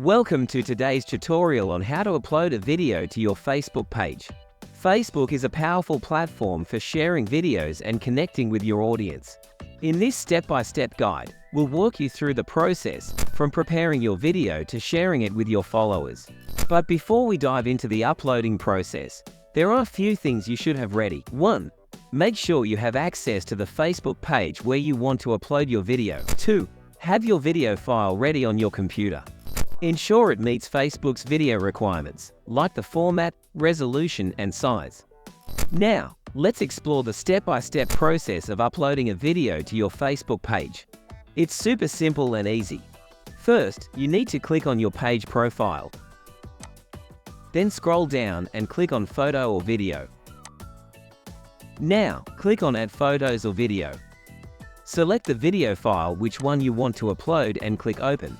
Welcome to today's tutorial on how to upload a video to your Facebook page. Facebook is a powerful platform for sharing videos and connecting with your audience. In this step-by-step guide, we'll walk you through the process from preparing your video to sharing it with your followers. But before we dive into the uploading process, there are a few things you should have ready. 1. Make sure you have access to the Facebook page where you want to upload your video. 2. Have your video file ready on your computer. Ensure it meets Facebook's video requirements, like the format, resolution, and size. Now, let's explore the step-by-step process of uploading a video to your Facebook page. It's super simple and easy. First, you need to click on your page profile. Then scroll down and click on Photo or Video. Now, click on Add Photos or Video. Select the video file which one you want to upload and click Open.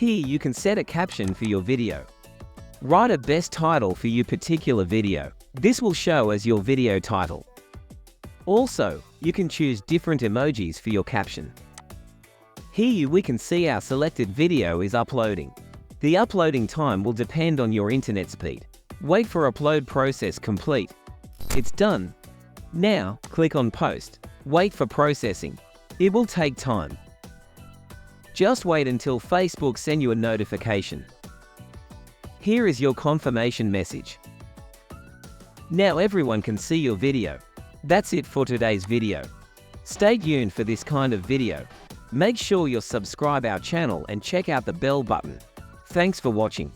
Here you can set a caption for your video. Write a best title for your particular video. This will show as your video title. Also, you can choose different emojis for your caption. Here we can see our selected video is uploading. The uploading time will depend on your internet speed. Wait for upload process complete. It's done. Now, click on Post. Wait for processing. It will take time. Just wait until Facebook sends you a notification. Here is your confirmation message. Now everyone can see your video. That's it for today's video. Stay tuned for this kind of video. Make sure you subscribe our channel and check out the bell button. Thanks for watching.